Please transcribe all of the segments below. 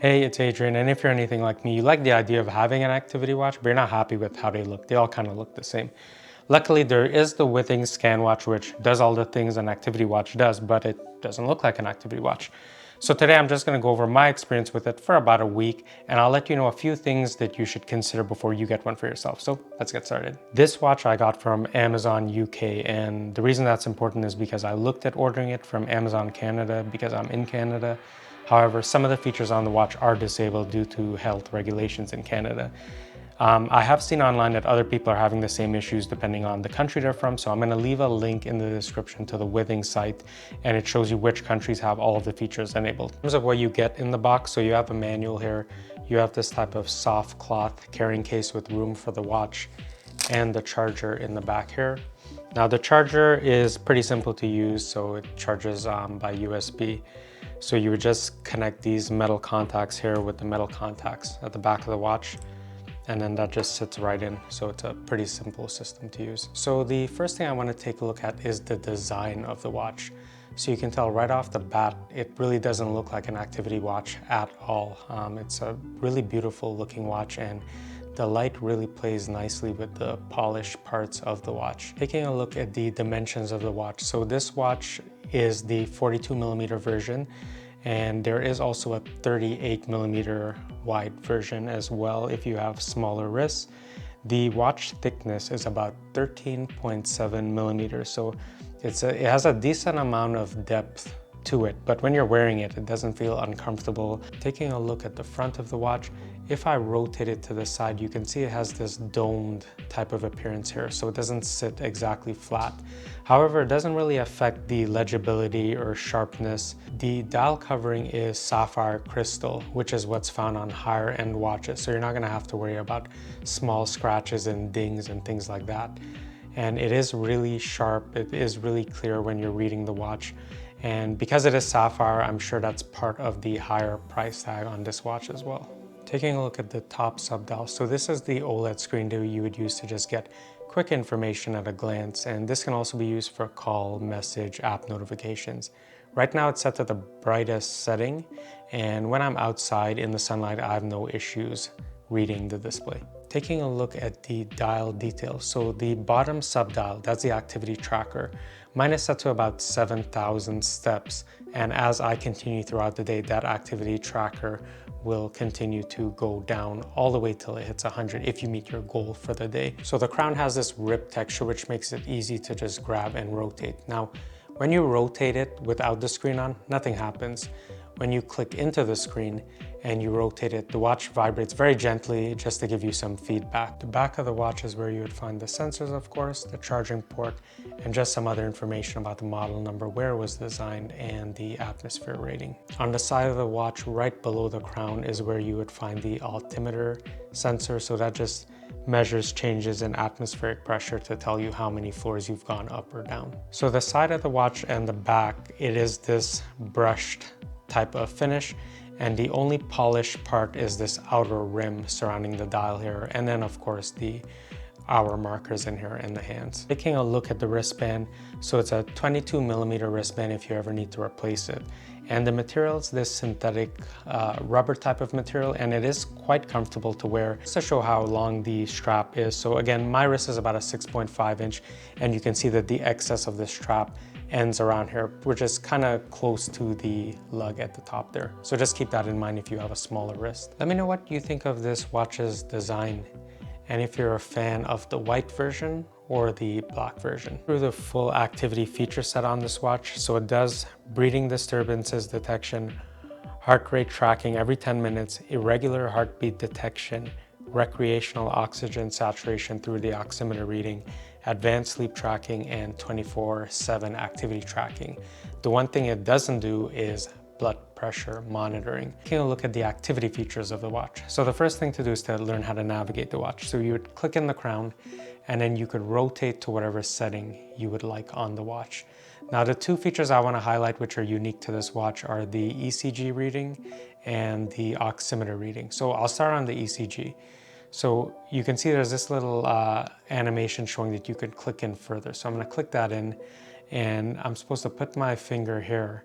Hey, it's Adrian, and if you're anything like me, you like the idea of having an activity watch, but you're not happy with how they look. They all kind of look the same. Luckily, there is the Withings ScanWatch, which does all the things an activity watch does, but it doesn't look like an activity watch. So today I'm just going to go over my experience with it for about a week, and I'll let you know a few things that you should consider before you get one for yourself. So let's get started. This watch I got from Amazon UK, and the reason that's important is because I looked at ordering it from Amazon Canada because I'm in Canada. However, some of the features on the watch are disabled due to health regulations in Canada. I have seen online that other people are having the same issues depending on the country they're from, so I'm going to leave a link in the description to the Withings site, and it shows you which countries have all of the features enabled. In terms of what you get in the box, so you have a manual here, you have this type of soft cloth carrying case with room for the watch, and the charger in the back here. Now the charger is pretty simple to use, so it charges by USB. So you would just connect these metal contacts here with the metal contacts at the back of the watch, and then that just sits right in. So it's a pretty simple system to use. So the first thing I want to take a look at is the design of the watch. So you can tell right off the bat, it really doesn't look like an activity watch at all. It's a really beautiful looking watch, and the light really plays nicely with the polished parts of the watch. Taking a look at the dimensions of the watch. So this watch is the 42mm version, and there is also a 38mm wide version as well if you have smaller wrists. The watch thickness is about 13.7mm, so it has a decent amount of depth to it, but when you're wearing it, it doesn't feel uncomfortable. Taking a look at the front of the watch, if I rotate it to the side, you can see it has this domed type of appearance here, so it doesn't sit exactly flat. However, it doesn't really affect the legibility or sharpness. The dial covering is sapphire crystal, which is what's found on higher end watches, so you're not gonna have to worry about small scratches and dings and things like that. And it is really sharp, it is really clear when you're reading the watch. And because it is sapphire, I'm sure that's part of the higher price tag on this watch as well. Taking a look at the top sub-dial, so this is the OLED screen that you would use to just get quick information at a glance, and this can also be used for call, message, app notifications. Right now it's set to the brightest setting, and when I'm outside in the sunlight, I have no issues reading the display. Taking a look at the dial details, so the bottom sub-dial, that's the activity tracker. Mine is set to about 7,000 steps, and as I continue throughout the day, that activity tracker will continue to go down all the way till it hits 100 if you meet your goal for the day. So the crown has this rip texture, which makes it easy to just grab and rotate. Now, when you rotate it without the screen on, nothing happens. When you click into the screen and you rotate it, the watch vibrates very gently just to give you some feedback. The back of the watch is where you would find the sensors, of course, the charging port, and just some other information about the model number, where it was designed, and the atmosphere rating. On the side of the watch, right below the crown, is where you would find the altimeter sensor. So that just measures changes in atmospheric pressure to tell you how many floors you've gone up or down. So the side of the watch and the back, it is this brushed type of finish, and the only polished part is this outer rim surrounding the dial here, and then of course the hour markers in here and the hands. Taking a look at the wristband, so it's a 22mm wristband if you ever need to replace it, and the material is this synthetic rubber type of material, and it is quite comfortable to wear. Just to show how long the strap is, so again, my wrist is about a 6.5 inch, and you can see that the excess of the strap ends around here, which is kind of close to the lug at the top there. So just keep that in mind if you have a smaller wrist. Let me know what you think of this watch's design, and if you're a fan of the white version or the black version. Through the full activity feature set on this watch, so it does breathing disturbances detection, heart rate tracking every 10 minutes, irregular heartbeat detection, recreational oxygen saturation through the oximeter reading, advanced sleep tracking, and 24/7 activity tracking. The one thing it doesn't do is blood pressure monitoring. Taking a look at the activity features of the watch. So the first thing to do is to learn how to navigate the watch. So you would click in the crown, and then you could rotate to whatever setting you would like on the watch. Now the two features I want to highlight which are unique to this watch are the ECG reading and the oximeter reading. So I'll start on the ECG. So you can see there's this little animation showing that you could click in further. So I'm going to click that in, and I'm supposed to put my finger here.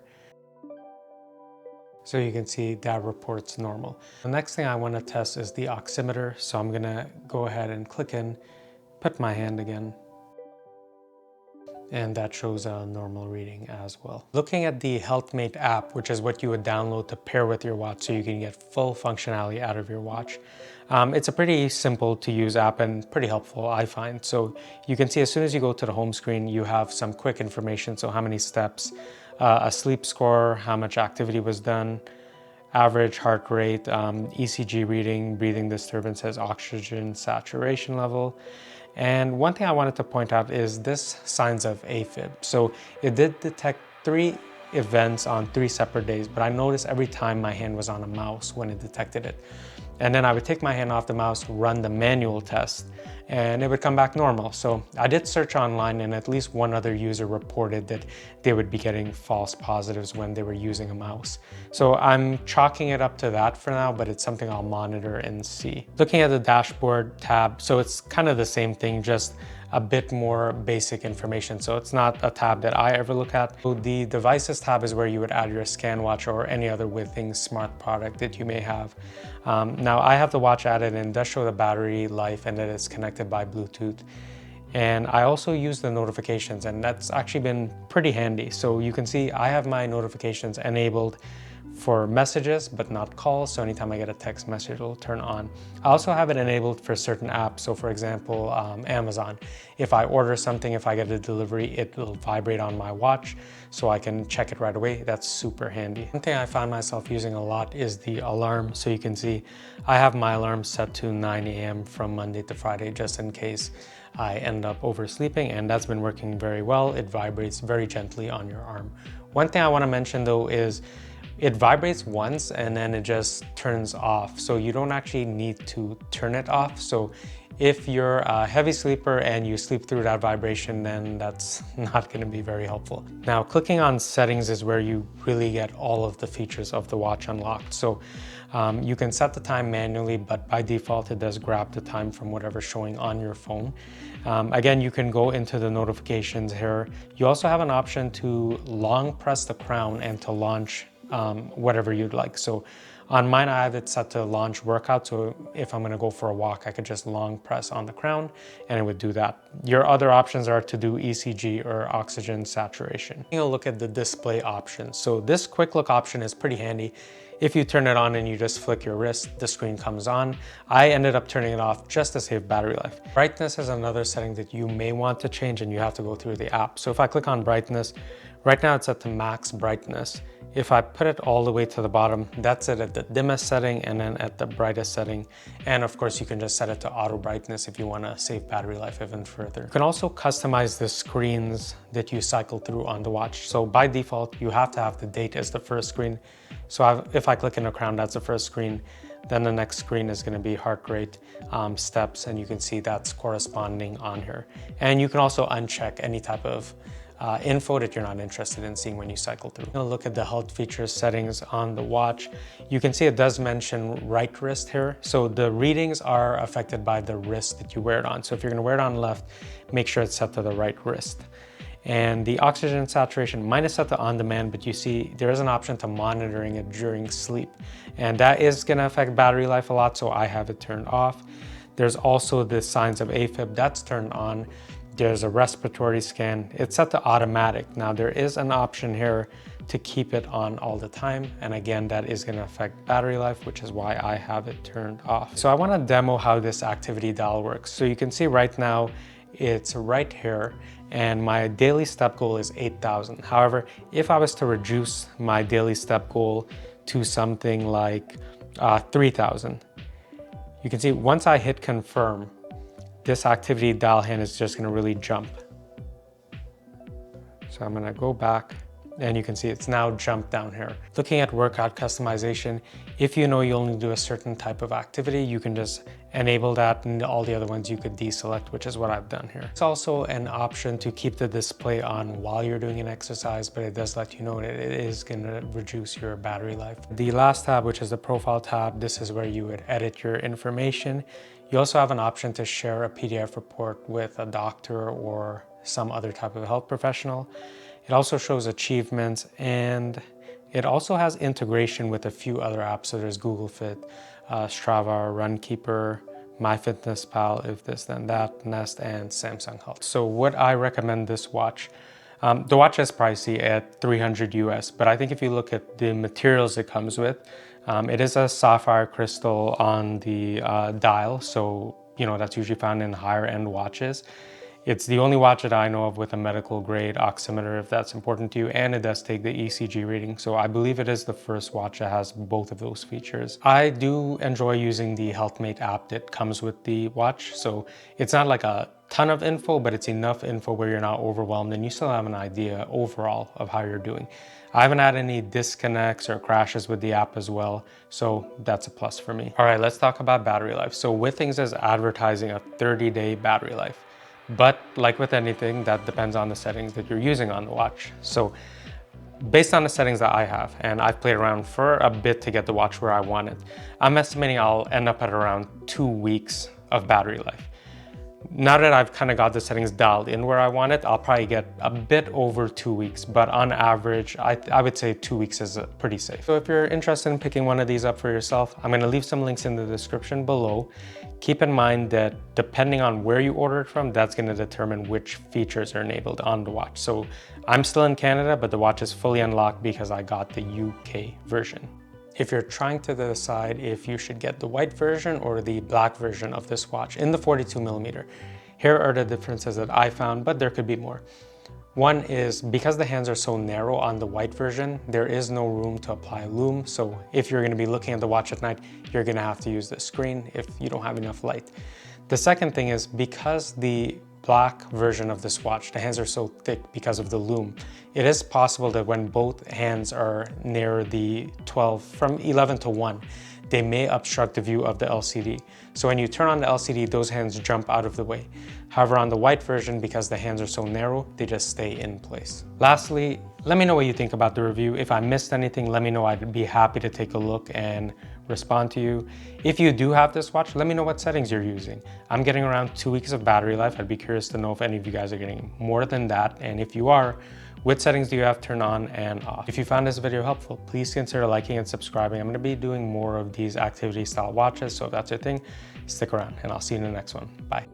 So you can see that reports normal. The next thing I want to test is the oximeter. So I'm gonna go ahead and click in, put my hand again, and that shows a normal reading as well. Looking at the Healthmate app, which is what you would download to pair with your watch so you can get full functionality out of your watch. It's a pretty simple to use app and pretty helpful, I find. So you can see as soon as you go to the home screen, you have some quick information. So how many steps, a sleep score, how much activity was done, average heart rate, ECG reading, breathing disturbances, oxygen saturation level. And one thing I wanted to point out is this signs of AFib. So it did detect 3 events on 3 separate days, but I noticed every time my hand was on a mouse when it detected it. And then I would take my hand off the mouse, run the manual test, and it would come back normal. So I did search online, and at least one other user reported that they would be getting false positives when they were using a mouse. So I'm chalking it up to that for now, but it's something I'll monitor and see. Looking at the dashboard tab, so it's kind of the same thing, just a bit more basic information. So it's not a tab that I ever look at. So the devices tab is where you would add your ScanWatch or any other Withings smart product that you may have. Now I have the watch added, and it does show the battery life and that it's connected by Bluetooth. And I also use the notifications, and that's actually been pretty handy. So you can see I have my notifications enabled for messages, but not calls. So anytime I get a text message, it'll turn on. I also have it enabled for certain apps. So for example, Amazon. If I order something, if I get a delivery, it will vibrate on my watch so I can check it right away. That's super handy. One thing I find myself using a lot is the alarm. So you can see I have my alarm set to 9 a.m. from Monday to Friday, just in case I end up oversleeping, and that's been working very well. It vibrates very gently on your arm. One thing I want to mention though is it vibrates once and then it just turns off. So you don't actually need to turn it off. So if you're a heavy sleeper and you sleep through that vibration, then that's not going to be very helpful. Now, clicking on settings is where you really get all of the features of the watch unlocked. So you can set the time manually, but by default, it does grab the time from whatever's showing on your phone. Again, you can go into the notifications here. You also have an option to long press the crown and to launch whatever you'd like. So on mine, I have it set to launch workout. So if I'm gonna go for a walk, I could just long press on the crown and it would do that. Your other options are to do ECG or oxygen saturation. Taking a look at the display options. So this quick look option is pretty handy. If you turn it on and you just flick your wrist, the screen comes on. I ended up turning it off just to save battery life. Brightness is another setting that you may want to change, and you have to go through the app. So if I click on brightness, right now it's set to max brightness. If I put it all the way to the bottom, that's it at the dimmest setting and then at the brightest setting. And of course, you can just set it to auto brightness if you want to save battery life even further. You can also customize the screens that you cycle through on the watch. So by default, you have to have the date as the first screen. So if I click in the crown, that's the first screen. Then the next screen is going to be heart rate, steps, and you can see that's corresponding on here. And you can also uncheck any type of info that you're not interested in seeing when you cycle through. Now look at the health features settings on the watch. You can see it does mention right wrist here. So the readings are affected by the wrist that you wear it on. So if you're gonna wear it on the left, make sure it's set to the right wrist. And the oxygen saturation, mine is set to on demand, but you see there is an option to monitoring it during sleep. And that is gonna affect battery life a lot, so I have it turned off. There's also the signs of AFib, that's turned on. There's a respiratory scan. It's set to automatic. Now there is an option here to keep it on all the time. And again, that is gonna affect battery life, which is why I have it turned off. So I wanna demo how this activity dial works. So you can see right now, it's right here, and my daily step goal is 8,000. However, if I was to reduce my daily step goal to something like 3,000, you can see once I hit confirm, this activity dial hand is just gonna really jump. So I'm gonna go back, and you can see it's now jumped down here. Looking at workout customization, if you know you only do a certain type of activity, you can just enable that, and all the other ones you could deselect, which is what I've done here. It's also an option to keep the display on while you're doing an exercise, but it does let you know that it is gonna reduce your battery life. The last tab, which is the profile tab, this is where you would edit your information. You also have an option to share a PDF report with a doctor or some other type of health professional. It also shows achievements, and It also has integration with a few other apps. So there's Google Fit, Strava, Runkeeper, MyFitnessPal, If This Then That, Nest, and Samsung Health. So would I recommend this watch? The watch is pricey at $300 US, but I think if you look at the materials it comes with, it is a sapphire crystal on the dial, so that's usually found in higher end watches. It's the only watch that I know of with a medical grade oximeter, if that's important to you, and it does take the ECG reading. So I believe it is the first watch that has both of those features. I do enjoy using the Healthmate app that comes with the watch. So it's not like a ton of info, but it's enough info where you're not overwhelmed and you still have an idea overall of how you're doing. I haven't had any disconnects or crashes with the app as well, so that's a plus for me. All right, let's talk about battery life. So Withings is advertising a 30-day battery life. But like with anything, that depends on the settings that you're using on the watch. So based on the settings that I have, and I've played around for a bit to get the watch where I want it, I'm estimating I'll end up at around 2 weeks of battery life. Now that I've kind of got the settings dialed in where I want it, I'll probably get a bit over 2 weeks, but on average, I would say 2 weeks is pretty safe. So if you're interested in picking one of these up for yourself, I'm gonna leave some links in the description below. Keep in mind that depending on where you order it from, that's gonna determine which features are enabled on the watch. So I'm still in Canada, but the watch is fully unlocked because I got the UK version. If you're trying to decide if you should get the white version or the black version of this watch in the 42mm, here are the differences that I found, but there could be more. One is because the hands are so narrow on the white version, there is no room to apply lume. So if you're gonna be looking at the watch at night, you're gonna have to use the screen if you don't have enough light. The second thing is because the black version of this watch, the hands are so thick because of the lume, it is possible that when both hands are near the 12, from 11 to 1, they may obstruct the view of the LCD. So when you turn on the LCD, those hands jump out of the way. However, on the white version, because the hands are so narrow, they just stay in place. Lastly, let me know what you think about the review. If I missed anything, let me know. I'd be happy to take a look and respond to you. If you do have this watch, let me know what settings you're using. I'm getting around 2 weeks of battery life. I'd be curious to know if any of you guys are getting more than that. And if you are, what settings do you have turned on and off? If you found this video helpful, please consider liking and subscribing. I'm gonna be doing more of these activity style watches. So if that's your thing, stick around and I'll see you in the next one. Bye.